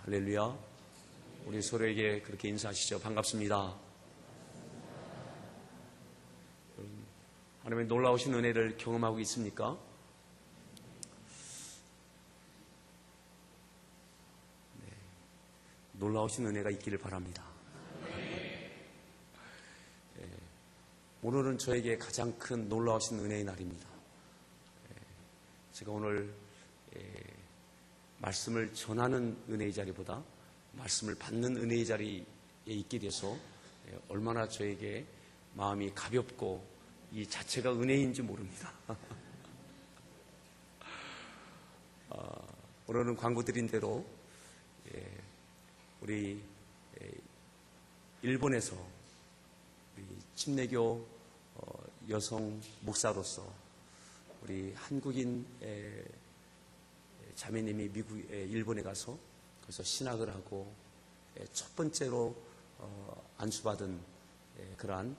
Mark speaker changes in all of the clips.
Speaker 1: 할렐루야. 우리 서로에게 그렇게 인사하시죠. 반갑습니다. 하나님의 놀라우신 은혜를 경험하고 있습니까? 네, 놀라우신 은혜가 있기를 바랍니다. 오늘은 저에게 가장 큰 놀라우신 은혜의 날입니다. 제가 오늘 말씀을 전하는 은혜의 자리보다 말씀을 받는 은혜의 자리에 있게 돼서 얼마나 저에게 마음이 가볍고 이 자체가 은혜인지 모릅니다. 오늘은 광고 드린 대로 우리 일본에서 우리 침례교 여성 목사로서 우리 한국인 자매님이 일본에 가서 거기서 신학을 하고 첫 번째로 안수받은 그러한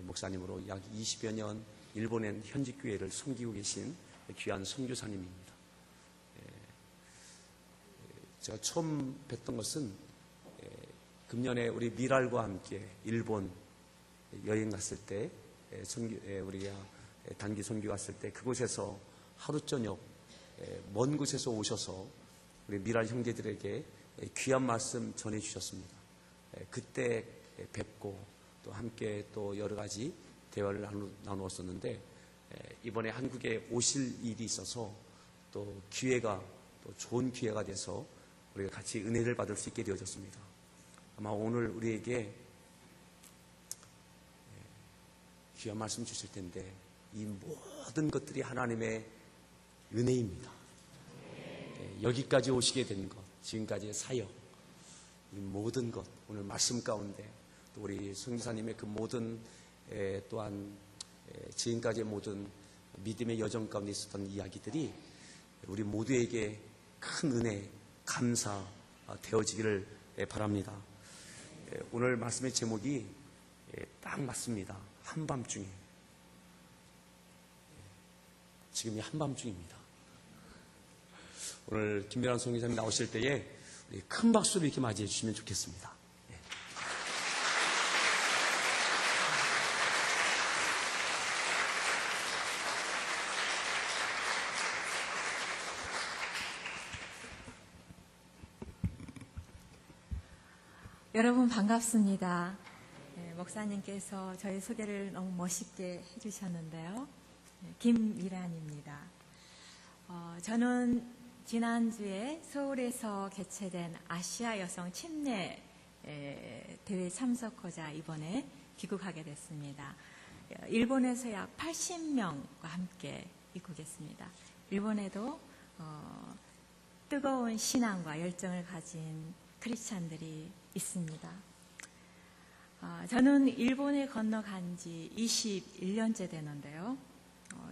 Speaker 1: 목사님으로 약 20여 년 일본의 현지 교회를 섬기고 계신 귀한 선교사님입니다. 제가 처음 뵀던 것은 금년에 우리 미랄과 함께 일본 여행 갔을 때 우리가 단기 선교 갔을 때 그곳에서 하루 저녁 먼 곳에서 오셔서 우리 미랄 형제들에게 귀한 말씀 전해주셨습니다. 그때 뵙고 또 함께 또 여러 가지 대화를 나누었었는데 이번에 한국에 오실 일이 있어서 또 기회가 또 좋은 기회가 돼서 우리가 같이 은혜를 받을 수 있게 되어졌습니다. 아마 오늘 우리에게 귀한 말씀 주실 텐데 이 모든 것들이 하나님의 은혜입니다. 여기까지 오시게 된 것, 지금까지의 사역, 이 모든 것, 오늘 말씀 가운데 또 우리 선교사님의 그 모든 또한 지금까지의 모든 믿음의 여정 가운데 있었던 이야기들이 우리 모두에게 큰 은혜, 감사 되어지기를 바랍니다. 오늘 말씀의 제목이 딱 맞습니다. 한밤중에. 지금이 한밤중입니다. 오늘 김미란 선교사님 나오실 때에 큰 박수로 이렇게 맞이해 주시면 좋겠습니다. 네.
Speaker 2: 여러분 반갑습니다. 목사님께서 저희 소개를 너무 멋있게 해주셨는데요. 김미란입니다. 저는 지난주에 서울에서 개최된 아시아 여성 침례 대회 참석하자 이번에 귀국하게 됐습니다. 일본에서 약 80명과 함께 입국했습니다. 일본에도 뜨거운 신앙과 열정을 가진 크리스찬들이 있습니다. 저는 일본에 건너간 지 21년째 되는데요.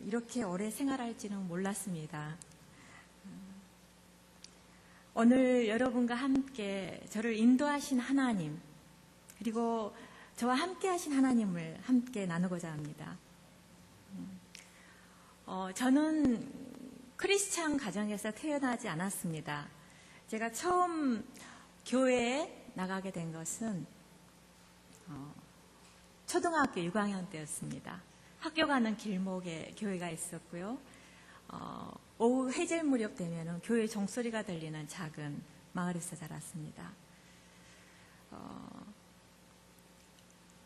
Speaker 2: 이렇게 오래 생활할지는 몰랐습니다. 오늘 여러분과 함께 저를 인도하신 하나님, 그리고 저와 함께 하신 하나님을 함께 나누고자 합니다. 저는 크리스찬 가정에서 태어나지 않았습니다. 제가 처음 교회에 나가게 된 것은 초등학교 6학년 때였습니다. 학교 가는 길목에 교회가 있었고요. 오후 해질 무렵 되면 교회 종소리가 들리는 작은 마을에서 자랐습니다.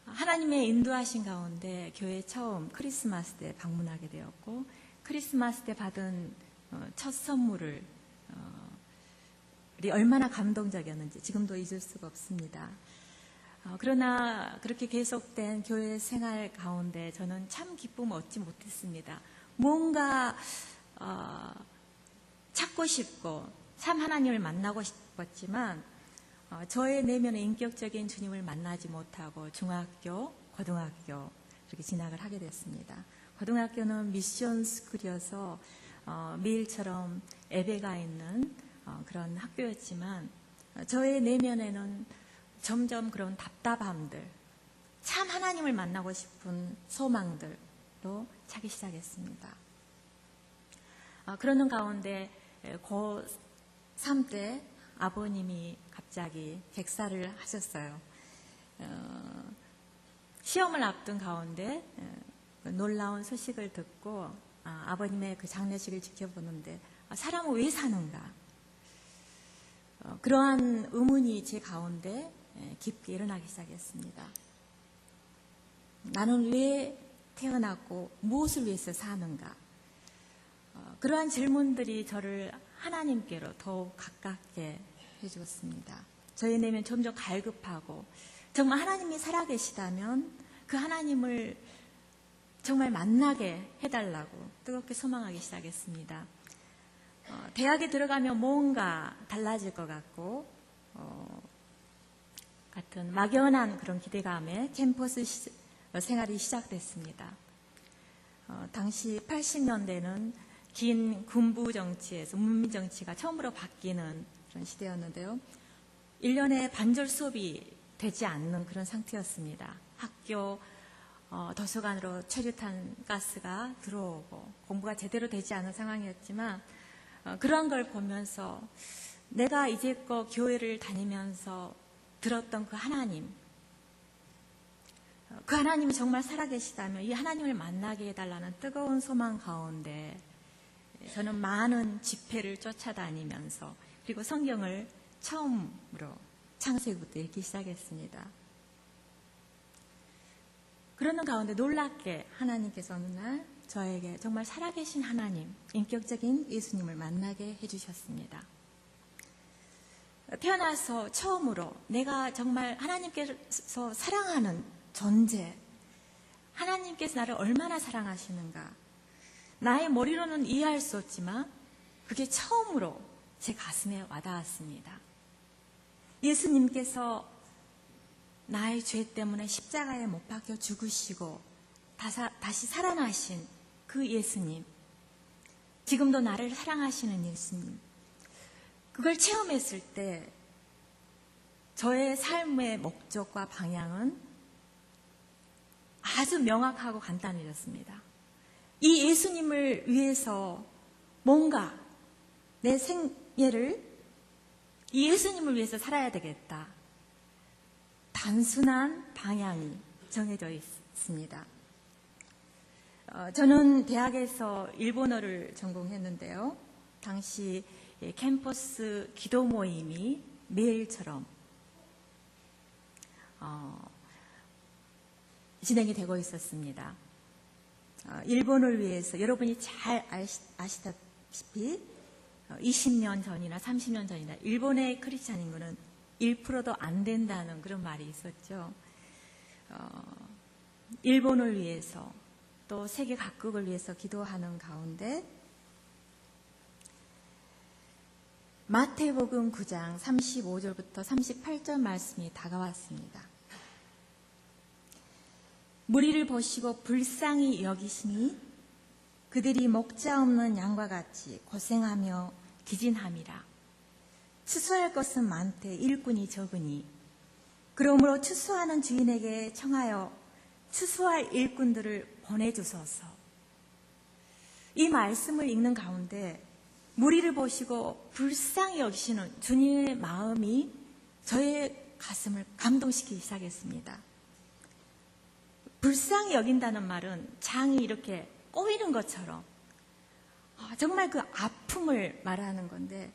Speaker 2: 하나님의 인도하신 가운데 교회 처음 크리스마스 때 방문하게 되었고 크리스마스 때 받은 첫 선물을 얼마나 감동적이었는지 지금도 잊을 수가 없습니다. 그러나 그렇게 계속된 교회 생활 가운데 저는 참 기쁨을 얻지 못했습니다. 뭔가 찾고 싶고 참 하나님을 만나고 싶었지만 저의 내면의 인격적인 주님을 만나지 못하고 중학교, 고등학교 이렇게 진학을 하게 됐습니다. 고등학교는 미션 스쿨이어서 매일처럼 예배가 있는 그런 학교였지만 저의 내면에는 점점 그런 답답함들, 참 하나님을 만나고 싶은 소망들로 차기 시작했습니다. 그러는 가운데 고3 때 아버님이 갑자기 객사를 하셨어요. 시험을 앞둔 가운데 놀라운 소식을 듣고 아버님의 그 장례식을 지켜보는데 사람은 왜 사는가? 그러한 의문이 제 가운데 깊게 일어나기 시작했습니다. 나는 왜 태어났고 무엇을 위해서 사는가? 그러한 질문들이 저를 하나님께로 더욱 가깝게 해주었습니다. 저의 내면 점점 갈급하고 정말 하나님이 살아계시다면 그 하나님을 정말 만나게 해달라고 뜨겁게 소망하기 시작했습니다. 대학에 들어가면 뭔가 달라질 것 같고 같은 막연한 그런 기대감에 캠퍼스 생활이 시작됐습니다. 당시 80년대는 긴 군부 정치에서 문민 정치가 처음으로 바뀌는 그런 시대였는데요. 1년에 반절 수업이 되지 않는 그런 상태였습니다. 학교 도서관으로 최루탄 가스가 들어오고 공부가 제대로 되지 않은 상황이었지만 그런 걸 보면서 내가 이제껏 교회를 다니면서 들었던 그 하나님, 그 하나님이 정말 살아계시다면 이 하나님을 만나게 해달라는 뜨거운 소망 가운데 저는 많은 집회를 쫓아다니면서 그리고 성경을 처음으로 창세기부터 읽기 시작했습니다. 그러는 가운데 놀랍게 하나님께서 어느 날 저에게 정말 살아계신 하나님, 인격적인 예수님을 만나게 해주셨습니다. 태어나서 처음으로 내가 정말 하나님께서 사랑하는 존재, 하나님께서 나를 얼마나 사랑하시는가, 나의 머리로는 이해할 수 없지만 그게 처음으로 제 가슴에 와닿았습니다. 예수님께서 나의 죄 때문에 십자가에 못 박혀 죽으시고 다시 살아나신 그 예수님, 지금도 나를 사랑하시는 예수님, 그걸 체험했을 때 저의 삶의 목적과 방향은 아주 명확하고 간단해졌습니다. 이 예수님을 위해서 뭔가 내 생애를 이 예수님을 위해서 살아야 되겠다. 단순한 방향이 정해져 있습니다. 저는 대학에서 일본어를 전공했는데요. 당시 캠퍼스 기도 모임이 매일처럼 진행이 되고 있었습니다. 일본을 위해서 여러분이 잘 아시다시피 20년 전이나 30년 전이나 일본의 크리스찬 인구는 1%도 안 된다는 그런 말이 있었죠. 일본을 위해서 또 세계 각국을 위해서 기도하는 가운데 마태복음 9장 35절부터 38절 말씀이 다가왔습니다. 무리를 보시고 불쌍히 여기시니 그들이 목자 없는 양과 같이 고생하며 기진함이라. 추수할 것은 많되 일꾼이 적으니 그러므로 추수하는 주인에게 청하여 추수할 일꾼들을 보내주소서. 이 말씀을 읽는 가운데 무리를 보시고 불쌍히 여기시는 주님의 마음이 저의 가슴을 감동시키기 시작했습니다. 불쌍히 여긴다는 말은 장이 이렇게 꼬이는 것처럼 정말 그 아픔을 말하는 건데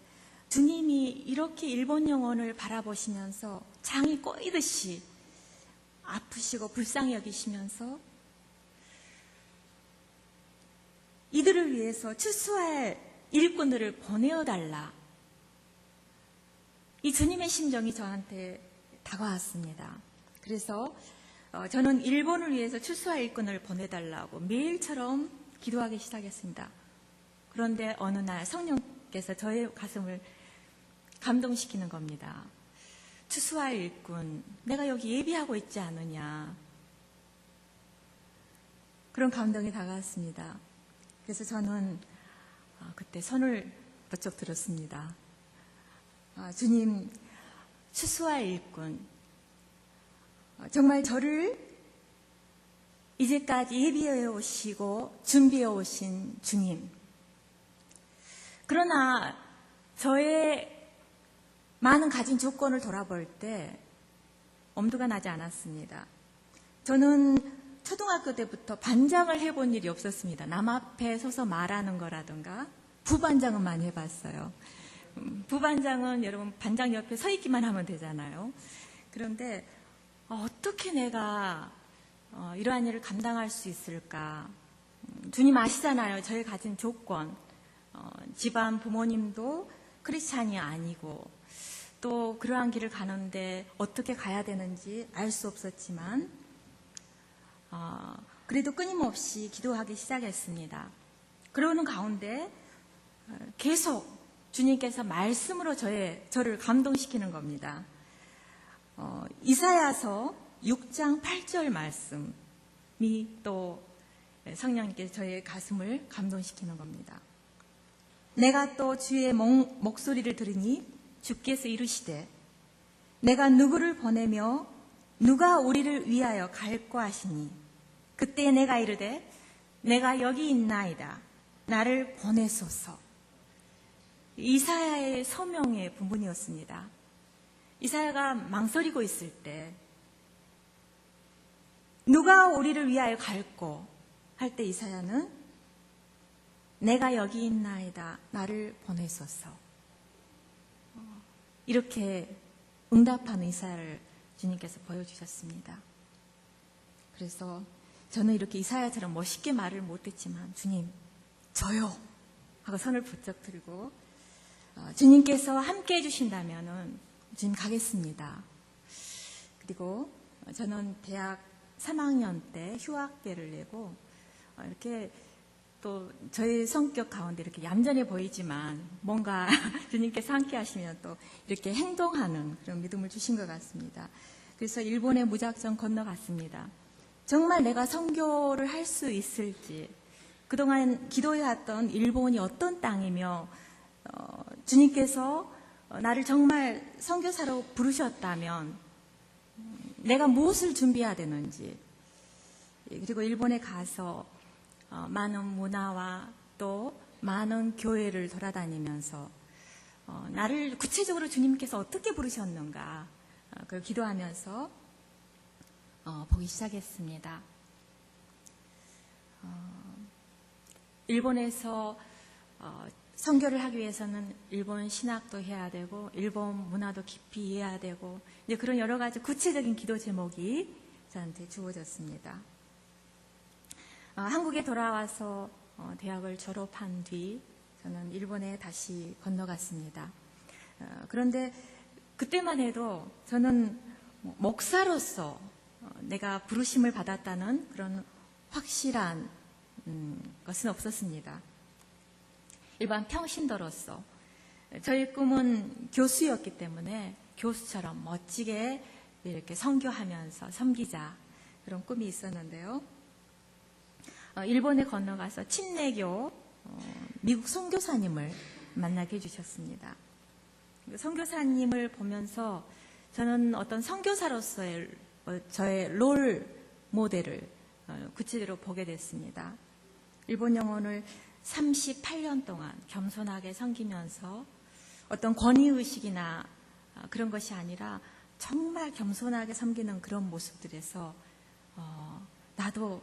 Speaker 2: 주님이 이렇게 일본 영혼을 바라보시면서 장이 꼬이듯이 아프시고 불쌍히 여기시면서 이들을 위해서 추수할 일꾼들을 보내어달라. 이 주님의 심정이 저한테 다가왔습니다. 그래서 저는 일본을 위해서 추수할 일꾼을 보내달라고 매일처럼 기도하기 시작했습니다. 그런데 어느 날 성령께서 저의 가슴을 감동시키는 겁니다. 추수할 일꾼, 내가 여기 예비하고 있지 않느냐. 그런 감동이 다가왔습니다. 그래서 저는 그때 손을 번쩍 들었습니다. 주님, 추수할 일꾼, 정말 저를 이제까지 예비해 오시고 준비해 오신 주님. 그러나 저의 많은 가진 조건을 돌아볼 때 엄두가 나지 않았습니다. 저는 초등학교 때부터 반장을 해본 일이 없었습니다. 남 앞에 서서 말하는 거라든가 부반장은 많이 해봤어요. 부반장은 여러분 반장 옆에 서 있기만 하면 되잖아요. 그런데 어떻게 내가 이러한 일을 감당할 수 있을까? 주님 아시잖아요. 저희 가진 조건. 집안 부모님도 크리스찬이 아니고 또 그러한 길을 가는데 어떻게 가야 되는지 알 수 없었지만 그래도 끊임없이 기도하기 시작했습니다. 그러는 가운데 계속 주님께서 말씀으로 저를 감동시키는 겁니다. 이사야서 6장 8절 말씀이 또 성령님께서 저의 가슴을 감동시키는 겁니다. 내가 또 주의 목소리를 들으니 주께서 이르시되 내가 누구를 보내며 누가 우리를 위하여 갈까 하시니 그때 내가 이르되 내가 여기 있나이다 나를 보내소서. 이사야의 서명의 부분이었습니다. 이사야가 망설이고 있을 때 누가 우리를 위하여 갈꼬 할 때 이사야는 내가 여기 있나이다 나를 보내소서. 이렇게 응답하는 이사야를 주님께서 보여주셨습니다. 그래서 저는 이렇게 이사야처럼 멋있게 말을 못했지만 주님 저요 하고 손을 부쩍 들고 주님께서 함께 해주신다면 주님 가겠습니다. 그리고 저는 대학 3학년 때 휴학계를 내고 이렇게 또 저의 성격 가운데 이렇게 얌전해 보이지만 뭔가 주님께서 함께 하시면 또 이렇게 행동하는 그런 믿음을 주신 것 같습니다. 그래서 일본에 무작정 건너갔습니다. 정말 내가 선교를 할 수 있을지 그동안 기도해왔던 일본이 어떤 땅이며 주님께서 나를 정말 선교사로 부르셨다면 내가 무엇을 준비해야 되는지 그리고 일본에 가서 많은 문화와 또 많은 교회를 돌아다니면서 나를 구체적으로 주님께서 어떻게 부르셨는가 그걸 기도하면서 보기 시작했습니다. 일본에서 선교를 하기 위해서는 일본 신학도 해야 되고 일본 문화도 깊이 이해해야 되고 이제 그런 여러 가지 구체적인 기도 제목이 저한테 주어졌습니다. 한국에 돌아와서 대학을 졸업한 뒤 저는 일본에 다시 건너갔습니다. 그런데 그때만 해도 저는 목사로서 내가 부르심을 받았다는 그런 확실한 것은 없었습니다. 일반 평신도로서 저의 꿈은 교수였기 때문에 교수처럼 멋지게 이렇게 선교하면서 섬기자 그런 꿈이 있었는데요. 일본에 건너가서 친내교 미국 선교사님을 만나게 해주셨습니다. 선교사님을 보면서 저는 어떤 선교사로서의 저의 롤 모델을 구체적으로 보게 됐습니다. 일본 영혼을 38년 동안 겸손하게 섬기면서 어떤 권위의식이나 그런 것이 아니라 정말 겸손하게 섬기는 그런 모습들에서 나도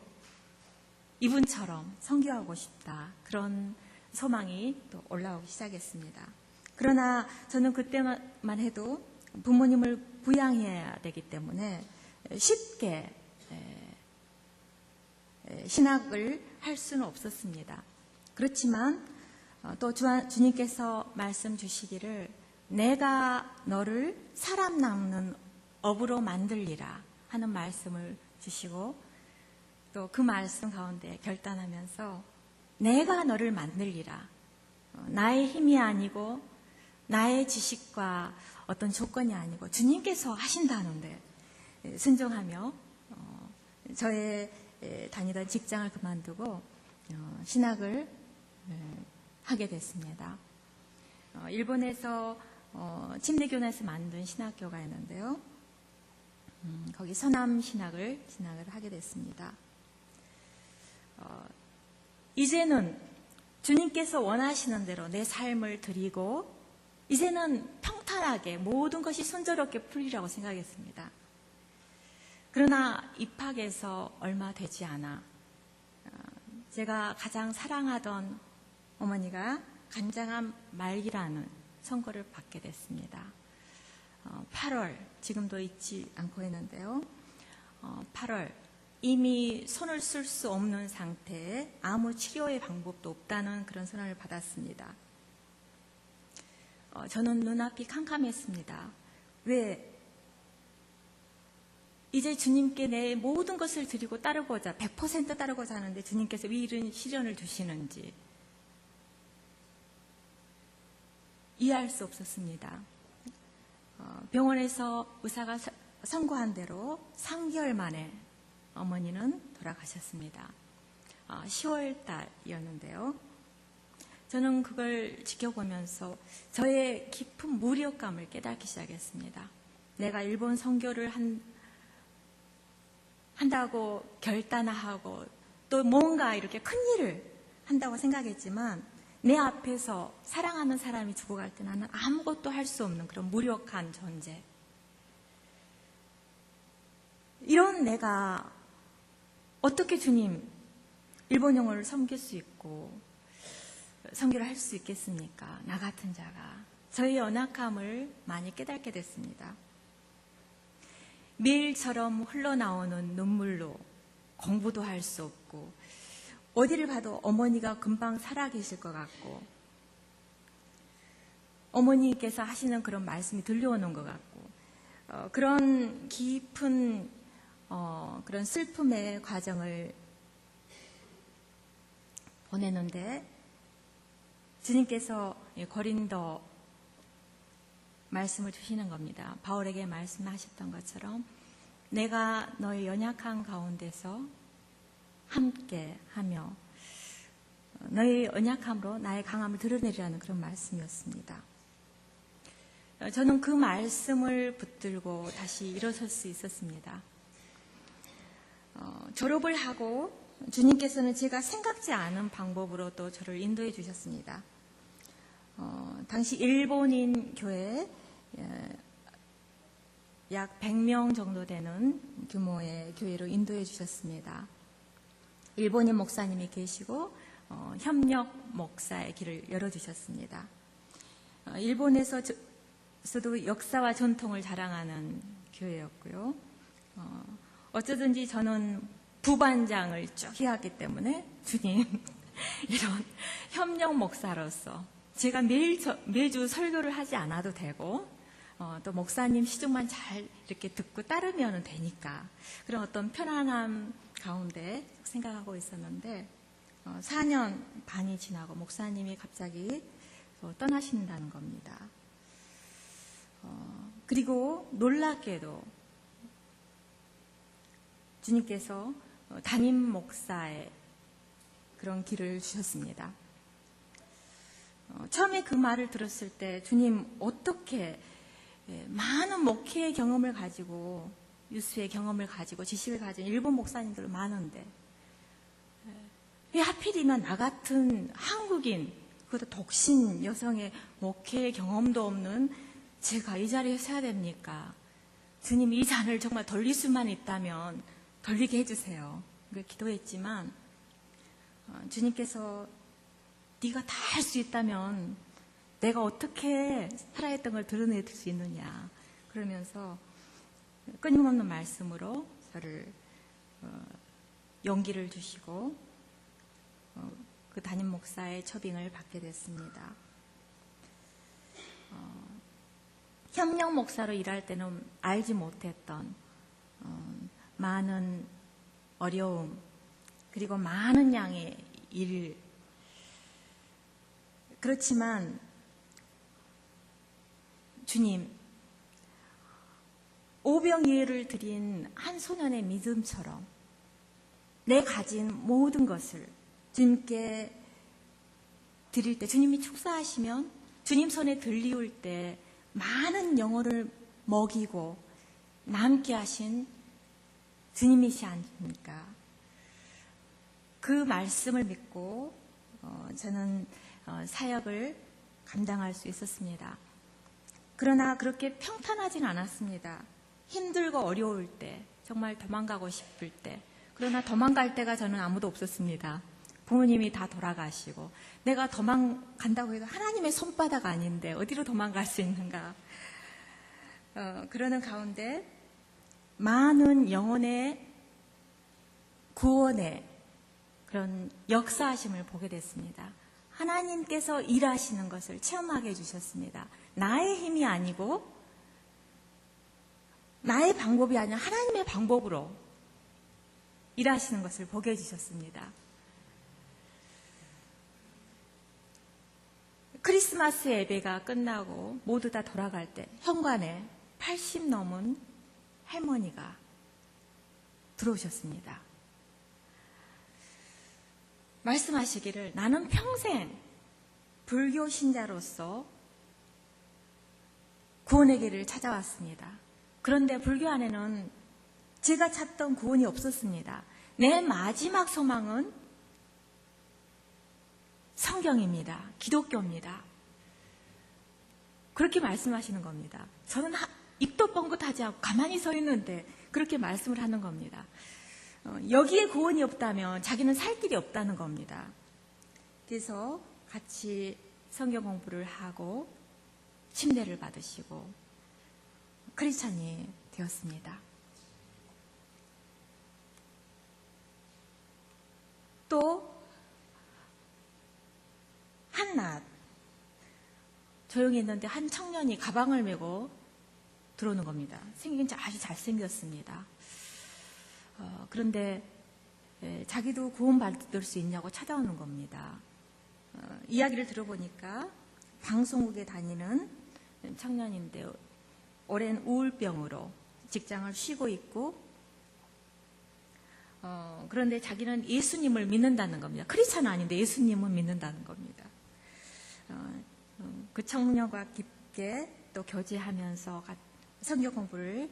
Speaker 2: 이분처럼 선교하고 싶다. 그런 소망이 또 올라오기 시작했습니다. 그러나 저는 그때만 해도 부모님을 부양해야 되기 때문에 쉽게 신학을 할 수는 없었습니다. 그렇지만 또 주님께서 말씀 주시기를 내가 너를 사람 낚는 업으로 만들리라 하는 말씀을 주시고 또 그 말씀 가운데 결단하면서 내가 너를 만들리라. 나의 힘이 아니고 나의 지식과 어떤 조건이 아니고 주님께서 하신다는데 순종하며 저의 다니던 직장을 그만두고 신학을 하게 됐습니다. 일본에서 침례교내에서 만든 신학교가 있는데요. 거기 서남 신학을 진학을 하게 됐습니다. 이제는 주님께서 원하시는 대로 내 삶을 드리고 이제는 평탄하게 모든 것이 순조롭게 풀리라고 생각했습니다. 그러나 입학해서 얼마 되지 않아 제가 가장 사랑하던 어머니가 간장암 말기라는 선고를 받게 됐습니다. 8월, 지금도 잊지 않고 있는데요. 8월, 이미 손을 쓸 수 없는 상태에 아무 치료의 방법도 없다는 그런 선언을 받았습니다. 저는 눈앞이 캄캄했습니다. 왜? 이제 주님께 내 모든 것을 드리고 따르고자, 100% 따르고자 하는데 주님께서 왜 이런 시련을 주시는지 이해할 수 없었습니다. 병원에서 의사가 선고한 대로 3개월 만에 어머니는 돌아가셨습니다. 10월 달이었는데요. 저는 그걸 지켜보면서 저의 깊은 무력감을 깨닫기 시작했습니다. 내가 일본 선교를 한다고 결단하고 또 뭔가 이렇게 큰 일을 한다고 생각했지만 내 앞에서 사랑하는 사람이 죽어갈 때 나는 아무것도 할 수 없는 그런 무력한 존재. 이런 내가 어떻게 주님 일본 영어를 섬길 수 있고 선교를 할 수 있겠습니까? 나 같은 자가. 저의 연약함을 많이 깨닫게 됐습니다. 매일처럼 흘러나오는 눈물로 공부도 할 수 없고 어디를 봐도 어머니가 금방 살아계실 것 같고 어머니께서 하시는 그런 말씀이 들려오는 것 같고 그런 깊은 그런 슬픔의 과정을 보내는데 주님께서 고린도 말씀을 주시는 겁니다. 바울에게 말씀하셨던 것처럼 내가 너의 연약한 가운데서 함께 하며 너의 연약함으로 나의 강함을 드러내리라는 그런 말씀이었습니다. 저는 그 말씀을 붙들고 다시 일어설 수 있었습니다. 졸업을 하고 주님께서는 제가 생각지 않은 방법으로 또 저를 인도해 주셨습니다. 당시 일본인 교회 약 100명 정도 되는 규모의 교회로 인도해 주셨습니다. 일본인 목사님이 계시고 협력 목사의 길을 열어주셨습니다. 일본에서도 역사와 전통을 자랑하는 교회였고요. 어쩌든지 저는 부반장을 쭉 해왔기 때문에 주님 이런 협력 목사로서 제가 매주 설교를 하지 않아도 되고 또 목사님 시중만 잘 이렇게 듣고 따르면 되니까 그런 어떤 편안함 가운데 생각하고 있었는데 4년 반이 지나고 목사님이 갑자기 떠나신다는 겁니다. 그리고 놀랍게도 주님께서 담임 목사의 그런 길을 주셨습니다. 처음에 그 말을 들었을 때 주님 어떻게 많은 목회의 경험을 가지고 유수의 경험을 가지고 지식을 가진 일본 목사님들 많은데 왜 하필이면 나 같은 한국인 그것도 독신 여성의 목회의 경험도 없는 제가 이 자리에 서야 됩니까? 주님 이 잔을 정말 돌릴 수만 있다면 돌리게 해주세요. 기도했지만 주님께서 네가 다 할 수 있다면 내가 어떻게 살아있던 걸 드러낼 수 있느냐 그러면서 끊임없는 말씀으로 저를 용기를 주시고 그 담임 목사의 초빙을 받게 됐습니다. 협력 목사로 일할 때는 알지 못했던 많은 어려움 그리고 많은 양의 일 그렇지만 주님 오병이어를 드린 한 소년의 믿음처럼 내 가진 모든 것을 주님께 드릴 때 주님이 축사하시면 주님 손에 들리울 때 많은 영혼을 먹이고 남게 하신 주님이시 않습니까? 그 말씀을 믿고 저는 사역을 감당할 수 있었습니다. 그러나 그렇게 평탄하진 않았습니다. 힘들고 어려울 때, 정말 도망가고 싶을 때, 그러나 도망갈 때가 저는 아무도 없었습니다. 부모님이 다 돌아가시고 내가 도망간다고 해도 하나님의 손바닥 아닌데 어디로 도망갈 수 있는가. 그러는 가운데 많은 영혼의 구원의 그런 역사하심을 보게 됐습니다. 하나님께서 일하시는 것을 체험하게 해주셨습니다. 나의 힘이 아니고 나의 방법이 아니라 하나님의 방법으로 일하시는 것을 보게 해주셨습니다. 크리스마스 예배가 끝나고 모두 다 돌아갈 때 현관에 80 넘은 할머니가 들어오셨습니다. 말씀하시기를 나는 평생 불교 신자로서 구원의 길을 찾아왔습니다. 그런데 불교 안에는 제가 찾던 구원이 없었습니다. 내 마지막 소망은 성경입니다. 기독교입니다. 그렇게 말씀하시는 겁니다. 저는 입도 뻥긋하지 않고 가만히 서 있는데 그렇게 말씀을 하는 겁니다. 여기에 구원이 없다면 자기는 살 길이 없다는 겁니다. 그래서 같이 성경 공부를 하고 침례를 받으시고 크리스찬이 되었습니다. 또 한낮 조용히 있는데 한 청년이 가방을 메고 들어오는 겁니다. 생긴 아주 잘생겼습니다. 그런데 자기도 구원받을 수 있냐고 찾아오는 겁니다. 이야기를 들어보니까 방송국에 다니는 청년인데 오랜 우울병으로 직장을 쉬고 있고 그런데 자기는 예수님을 믿는다는 겁니다. 크리스찬은 아닌데 예수님은 믿는다는 겁니다. 그 청년과 깊게 또 교제하면서 성경 공부를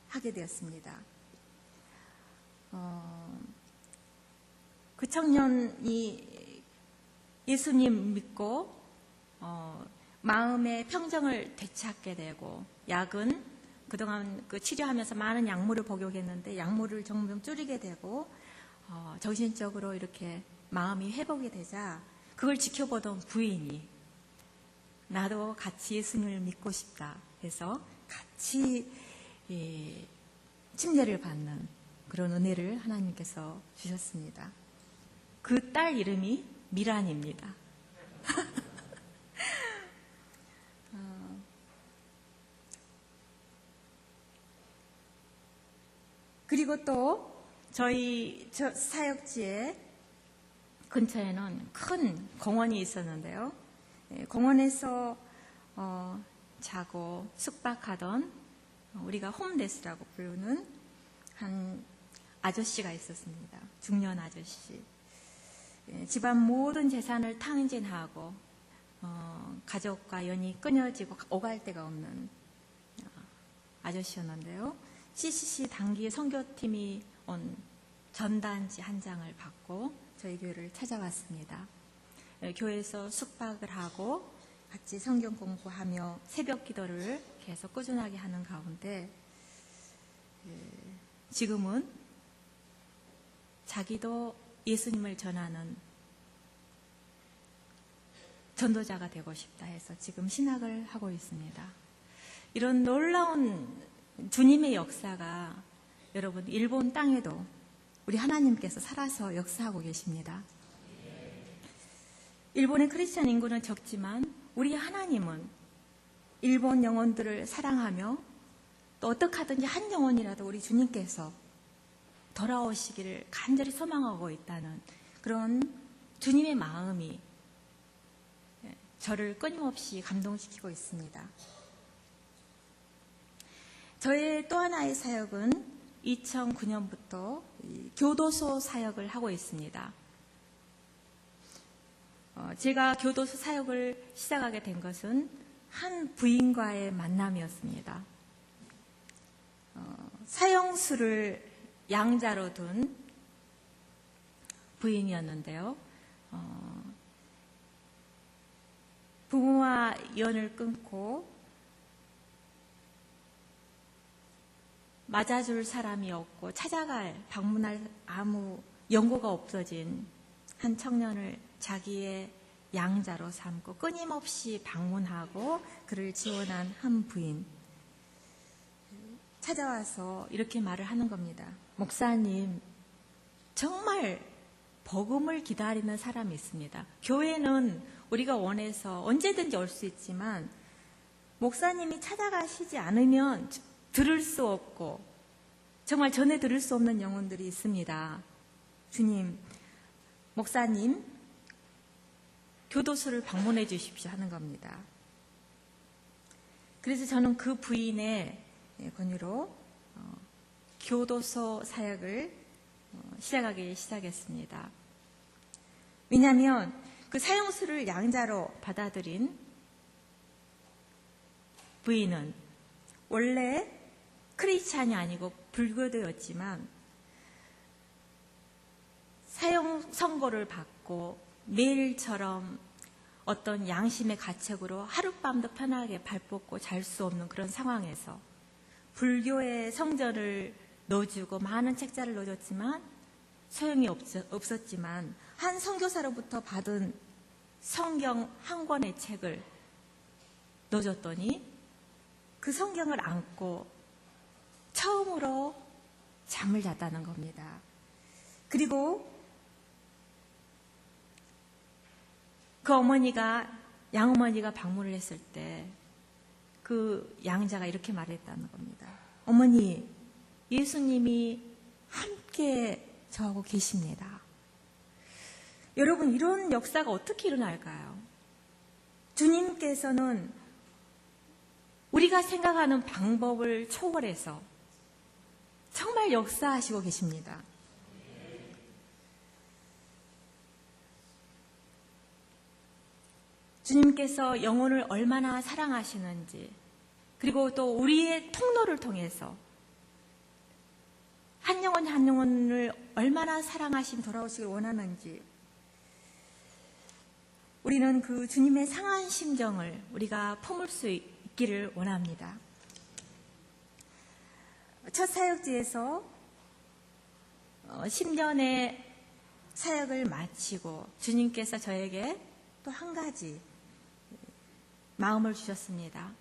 Speaker 2: 하게 되었습니다. 그 청년이 예수님 믿고 마음의 평정을 되찾게 되고 약은 그동안 그 치료하면서 많은 약물을 복용했는데 약물을 점점 줄이게 되고 정신적으로 이렇게 마음이 회복이 되자 그걸 지켜보던 부인이 나도 같이 예수님을 믿고 싶다 해서 같이 침례를 받는 그런 은혜를 하나님께서 주셨습니다. 그 딸 이름이 미란입니다. 그리고 또 저희 사역지에 근처에는 큰 공원이 있었는데요. 공원에서 자고 숙박하던 우리가 홈레스라고 부르는 한 아저씨가 있었습니다. 중년 아저씨. 집안 모든 재산을 탕진하고 가족과 연이 끊어지고 오갈 데가 없는 아저씨였는데요. CCC 단기 선교팀이 온 전단지 한 장을 받고 저희 교회를 찾아왔습니다. 교회에서 숙박을 하고 같이 성경 공부하며 새벽 기도를 계속 꾸준하게 하는 가운데 지금은 자기도 예수님을 전하는 전도자가 되고 싶다 해서 지금 신학을 하고 있습니다. 이런 놀라운 주님의 역사가 여러분 일본 땅에도 우리 하나님께서 살아서 역사하고 계십니다. 일본의 크리스찬 인구는 적지만 우리 하나님은 일본 영혼들을 사랑하며 또 어떻게 하든지 한 영혼이라도 우리 주님께서 돌아오시기를 간절히 소망하고 있다는 그런 주님의 마음이 저를 끊임없이 감동시키고 있습니다. 저의 또 하나의 사역은 2009년부터 교도소 사역을 하고 있습니다. 제가 교도소 사역을 시작하게 된 것은 한 부인과의 만남이었습니다. 사형수를 양자로 둔 부인이었는데요. 부모와 연을 끊고 맞아줄 사람이 없고 찾아갈, 방문할 아무 연고가 없어진 한 청년을 자기의 양자로 삼고 끊임없이 방문하고 그를 지원한 한 부인. 찾아와서 이렇게 말을 하는 겁니다. 목사님, 정말 복음을 기다리는 사람이 있습니다. 교회는 우리가 원해서 언제든지 올 수 있지만 목사님이 찾아가시지 않으면 들을 수 없고 정말 전해 들을 수 없는 영혼들이 있습니다. 주님, 목사님, 교도소를 방문해 주십시오 하는 겁니다. 그래서 저는 그 부인의 권유로 교도소 사역을 시작하기 시작했습니다. 왜냐하면 그 사형수를 양자로 받아들인 부인은 원래 크리스찬이 아니고 불교도였지만 사형 선고를 받고 매일처럼 어떤 양심의 가책으로 하룻밤도 편하게 발 뻗고 잘 수 없는 그런 상황에서 불교의 성전을 넣어주고 많은 책자를 넣어줬지만 소용이 없었지만 한 선교사로부터 받은 성경 한 권의 책을 넣어줬더니 그 성경을 안고 처음으로 잠을 잤다는 겁니다. 그리고 그 양어머니가 방문을 했을 때 그 양자가 이렇게 말했다는 겁니다. 어머니, 예수님이 함께 저하고 계십니다. 여러분, 이런 역사가 어떻게 일어날까요? 주님께서는 우리가 생각하는 방법을 초월해서 정말 역사하시고 계십니다. 주님께서 영혼을 얼마나 사랑하시는지, 그리고 또 우리의 통로를 통해서 한 영혼 한 영혼을 얼마나 사랑하심 돌아오시길 원하는지, 우리는 그 주님의 상한 심정을 우리가 품을 수 있기를 원합니다. 첫 사역지에서 10년의 사역을 마치고 주님께서 저에게 또 한 가지 마음을 주셨습니다.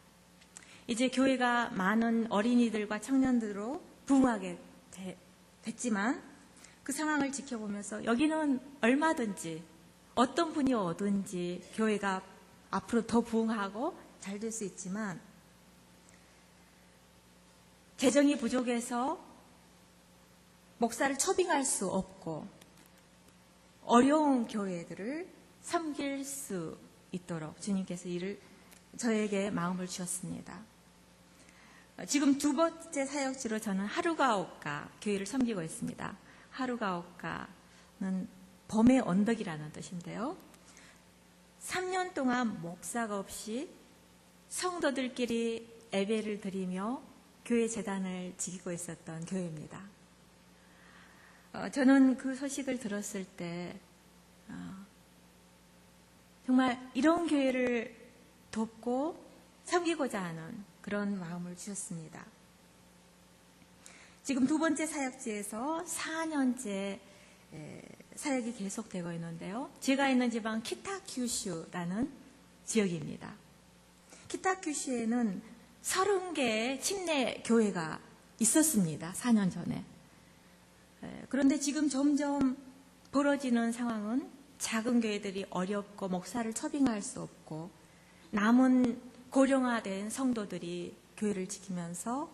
Speaker 2: 이제 교회가 많은 어린이들과 청년들로 부흥하게 됐지만 그 상황을 지켜보면서 여기는 얼마든지 어떤 분이 오든지 교회가 앞으로 더 부흥하고 잘 될 수 있지만 재정이 부족해서 목사를 초빙할 수 없고 어려운 교회들을 섬길 수 있도록 주님께서 저에게 마음을 주셨습니다. 지금 두 번째 사역지로 저는 하루가오카 교회를 섬기고 있습니다. 하루가오카는 범의 언덕이라는 뜻인데요. 3년 동안 목사가 없이 성도들끼리 예배를 드리며 교회 재단을 지키고 있었던 교회입니다. 저는 그 소식을 들었을 때 정말 이런 교회를 돕고 섬기고자 하는 그런 마음을 주셨습니다. 지금 두 번째 사역지에서 4년째 사역이 계속되고 있는데요. 제가 있는 지방 키타큐슈라는 지역입니다. 키타큐슈에는 30개의 침례 교회가 있었습니다. 4년 전에. 그런데 지금 점점 벌어지는 상황은 작은 교회들이 어렵고 목사를 초빙할 수 없고 남은 고령화된 성도들이 교회를 지키면서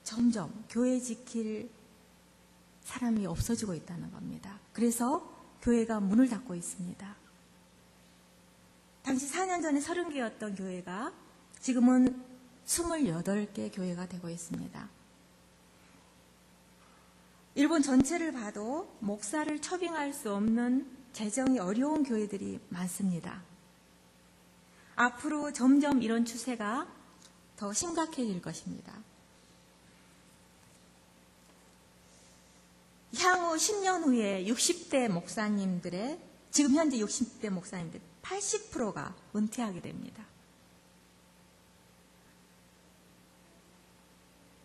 Speaker 2: 점점 교회 지킬 사람이 없어지고 있다는 겁니다. 그래서 교회가 문을 닫고 있습니다. 당시 4년 전에 30개였던 교회가 지금은 28개 교회가 되고 있습니다. 일본 전체를 봐도 목사를 초빙할 수 없는 재정이 어려운 교회들이 많습니다. 앞으로 점점 이런 추세가 더 심각해질 것입니다. 향후 10년 후에 60대 목사님들의, 지금 현재 60대 목사님들, 80%가 은퇴하게 됩니다.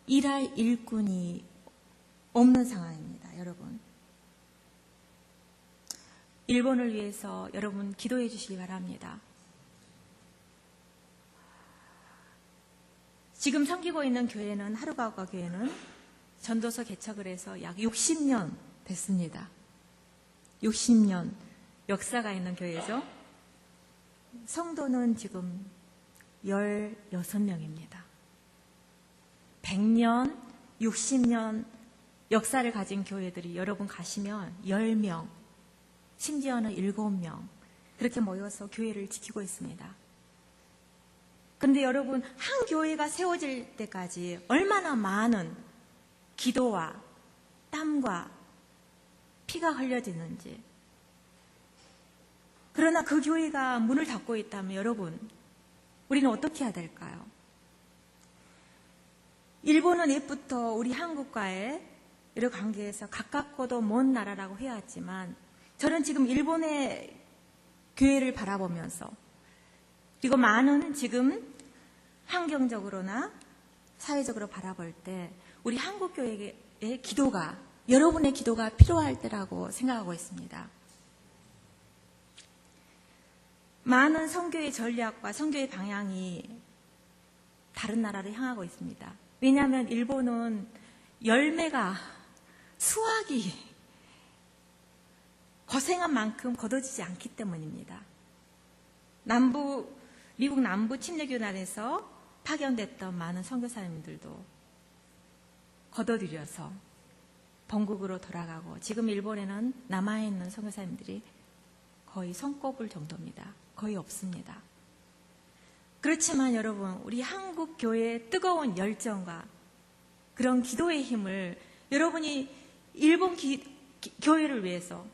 Speaker 2: 일할 일꾼이 없는 상황입니다, 여러분. 일본을 위해서 여러분 기도해 주시기 바랍니다. 지금 섬기고 있는 교회는, 하루가오카 교회는 전도서 개척을 해서 약 60년 됐습니다. 60년 역사가 있는 교회죠. 성도는 지금 16명입니다. 100년, 60년 역사를 가진 교회들이 여러분 가시면 10명, 심지어는 7명 그렇게 모여서 교회를 지키고 있습니다. 그런데 여러분, 한 교회가 세워질 때까지 얼마나 많은 기도와 땀과 피가 흘려지는지. 그러나 그 교회가 문을 닫고 있다면 여러분, 우리는 어떻게 해야 될까요? 일본은 옛부터 우리 한국과의 여러 관계에서 가깝고도 먼 나라라고 해왔지만, 저는 지금 일본의 교회를 바라보면서, 그리고 많은 지금 환경적으로나 사회적으로 바라볼 때 우리 한국 교회의 기도가, 여러분의 기도가 필요할 때라고 생각하고 있습니다. 많은 선교의 전략과 선교의 방향이 다른 나라를 향하고 있습니다. 왜냐하면 일본은 열매가, 수확이 고생한 만큼 거둬지지 않기 때문입니다. 미국 남부 침례교단에서 파견됐던 많은 선교사님들도 거둬들여서 본국으로 돌아가고, 지금 일본에는 남아있는 선교사님들이 거의 손꼽을 정도입니다. 거의 없습니다. 그렇지만 여러분, 우리 한국 교회의 뜨거운 열정과 그런 기도의 힘을 여러분이 일본 교회를 위해서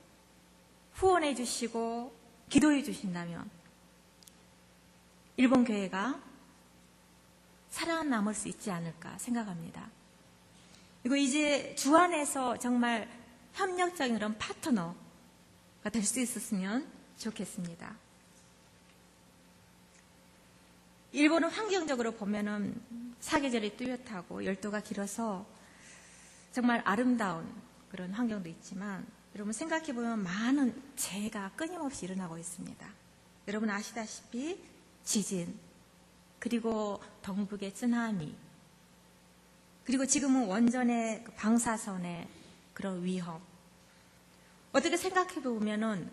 Speaker 2: 후원해 주시고 기도해 주신다면 일본 교회가 살아남을 수 있지 않을까 생각합니다. 그리고 이제 주 안에서 정말 협력적인 그런 파트너가 될 수 있었으면 좋겠습니다. 일본은 환경적으로 보면은 사계절이 뚜렷하고 열도가 길어서 정말 아름다운 그런 환경도 있지만, 여러분 생각해 보면 많은 재해가 끊임없이 일어나고 있습니다. 여러분 아시다시피 지진, 그리고 동북의 쓰나미, 그리고 지금은 원전의 방사선의 그런 위험. 어떻게 생각해 보면은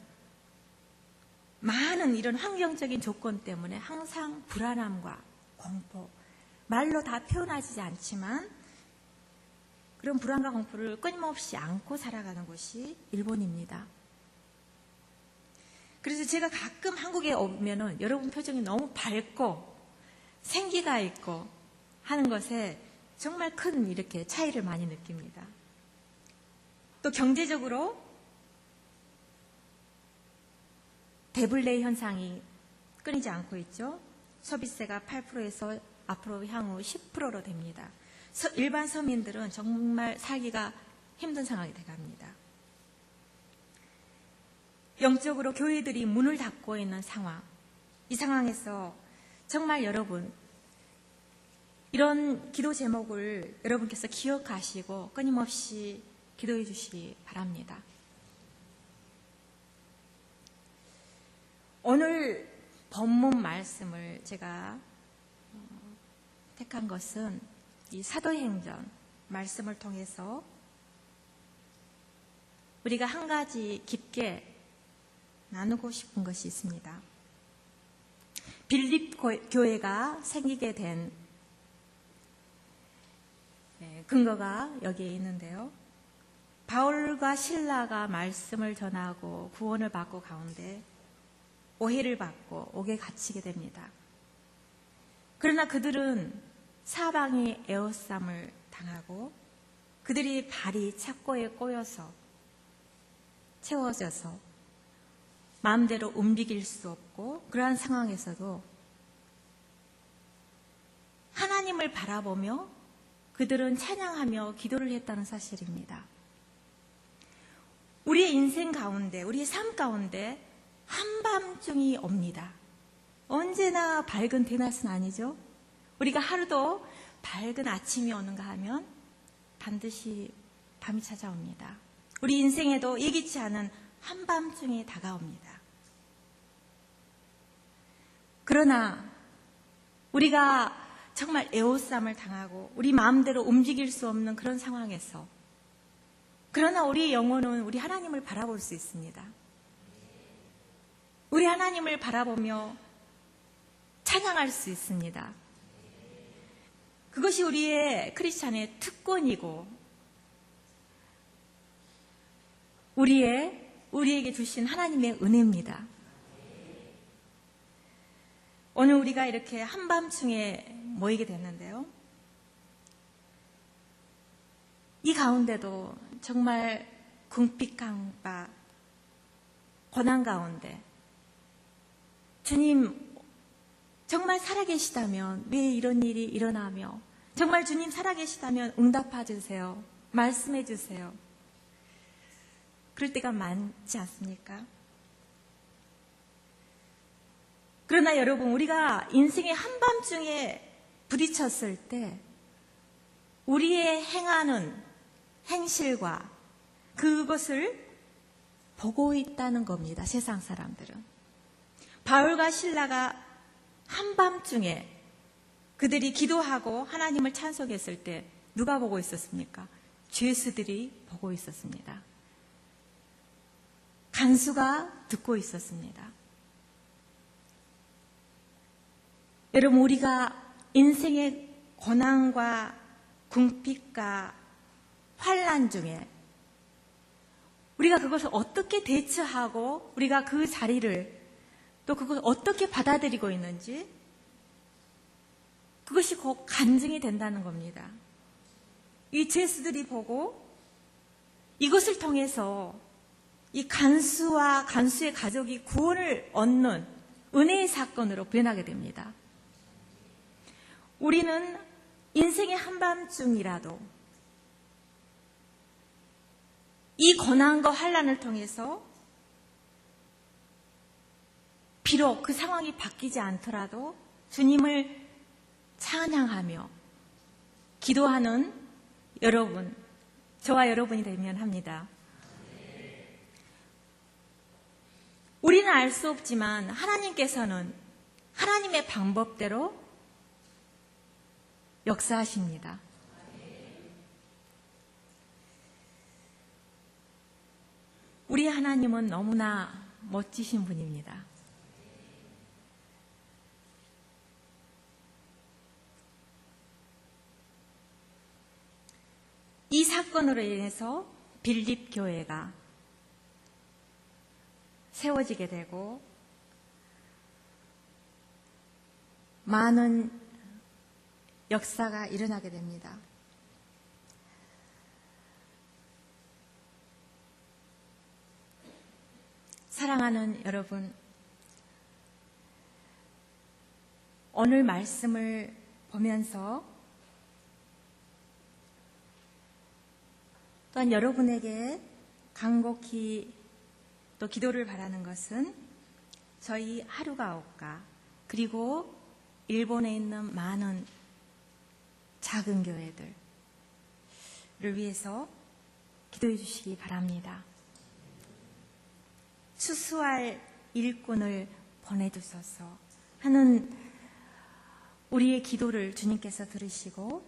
Speaker 2: 많은 이런 환경적인 조건 때문에 항상 불안함과 공포, 말로 다 표현하지 않지만 그런 불안과 공포를 끊임없이 안고 살아가는 곳이 일본입니다. 그래서 제가 가끔 한국에 오면은 여러분 표정이 너무 밝고 생기가 있고 하는 것에 정말 큰 이렇게 차이를 많이 느낍니다. 또 경제적으로 대불레 현상이 끊이지 않고 있죠. 소비세가 8%에서 앞으로 향후 10%로 됩니다. 일반 서민들은 정말 살기가 힘든 상황이 돼갑니다. 영적으로 교회들이 문을 닫고 있는 상황, 이 상황에서 정말 여러분, 이런 기도 제목을 여러분께서 기억하시고 끊임없이 기도해 주시기 바랍니다. 오늘 본문 말씀을 제가 택한 것은 이 사도행전 말씀을 통해서 우리가 한 가지 깊게 나누고 싶은 것이 있습니다. 빌립 교회가 생기게 된 근거가 여기에 있는데요. 바울과 실라가 말씀을 전하고 구원을 받고 가운데 오해를 받고 옥에 갇히게 됩니다. 그러나 그들은 사방이 에워쌈을 당하고 그들이 발이 착고에 꼬여서 채워져서 마음대로 움직일 수 없고, 그러한 상황에서도 하나님을 바라보며 그들은 찬양하며 기도를 했다는 사실입니다. 우리의 인생 가운데, 우리의 삶 가운데 한밤중이 옵니다. 언제나 밝은 대낮은 아니죠. 우리가 하루도 밝은 아침이 오는가 하면 반드시 밤이 찾아옵니다. 우리 인생에도 예기치 않은 한밤중이 다가옵니다. 그러나 우리가 정말 애호쌈을 당하고 우리 마음대로 움직일 수 없는 그런 상황에서, 그러나 우리의 영혼은 우리 하나님을 바라볼 수 있습니다. 우리 하나님을 바라보며 찬양할 수 있습니다. 그것이 우리의 크리스찬의 특권이고 우리에게 주신 하나님의 은혜입니다. 오늘 우리가 이렇게 한밤중에 모이게 됐는데요. 이 가운데도 정말 궁핍강바 고난 가운데 주님 정말 살아계시다면 왜 이런 일이 일어나며, 정말 주님 살아계시다면 응답해 주세요. 말씀해 주세요. 그럴 때가 많지 않습니까? 그러나 여러분, 우리가 인생의 한밤중에 부딪혔을 때 우리의 행하는 행실과 그것을 보고 있다는 겁니다. 세상 사람들은. 바울과 실라가 한밤중에 그들이 기도하고 하나님을 찬송했을 때 누가 보고 있었습니까? 죄수들이 보고 있었습니다. 간수가 듣고 있었습니다. 여러분, 우리가 인생의 고난과 궁핍과 환난 중에 우리가 그것을 어떻게 대처하고 우리가 그 자리를 또 그것을 어떻게 받아들이고 있는지, 그것이 곧 간증이 된다는 겁니다. 이 죄수들이 보고 이것을 통해서 이 간수와 간수의 가족이 구원을 얻는 은혜의 사건으로 변하게 됩니다. 우리는 인생의 한밤중이라도 이 고난과 환난을 통해서 비록 그 상황이 바뀌지 않더라도 주님을 찬양하며 기도하는 여러분, 저와 여러분이 되면 합니다. 우리는 알 수 없지만 하나님께서는 하나님의 방법대로 역사하십니다. 우리 하나님은 너무나 멋지신 분입니다. 이 사건으로 인해서 빌립 교회가 세워지게 되고 많은 역사가 일어나게 됩니다. 사랑하는 여러분, 오늘 말씀을 보면서 또한 여러분에게 간곡히 또 기도를 바라는 것은 저희 하루가옥과 그리고 일본에 있는 많은 작은 교회들을 위해서 기도해 주시기 바랍니다. 추수할 일꾼을 보내주소서 하는 우리의 기도를 주님께서 들으시고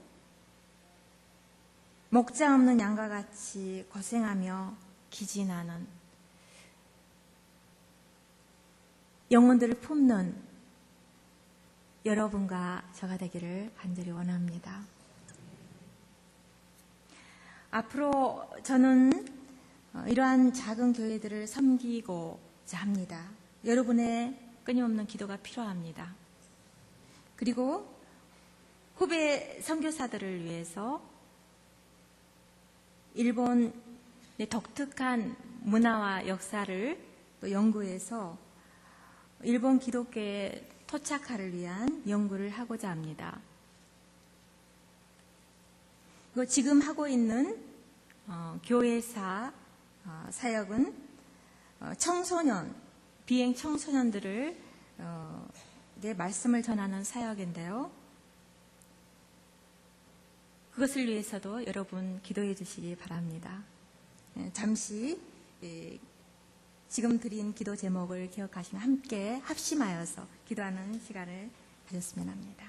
Speaker 2: 목자 없는 양과 같이 고생하며 기진하는 영혼들을 품는 여러분과 저가 되기를 간절히 원합니다. 앞으로 저는 이러한 작은 교회들을 섬기고자 합니다. 여러분의 끊임없는 기도가 필요합니다. 그리고 후배 선교사들을 위해서 일본의 독특한 문화와 역사를 또 연구해서 일본 기독교의 토착화를 위한 연구를 하고자 합니다. 그리고 지금 하고 있는 교회사 사역은 청소년 비행 청소년들을 내 말씀을 전하는 사역인데요. 그것을 위해서도 여러분 기도해 주시기 바랍니다. 잠시 지금 드린 기도 제목을 기억하시며 함께 합심하여서 기도하는 시간을 가졌으면 합니다.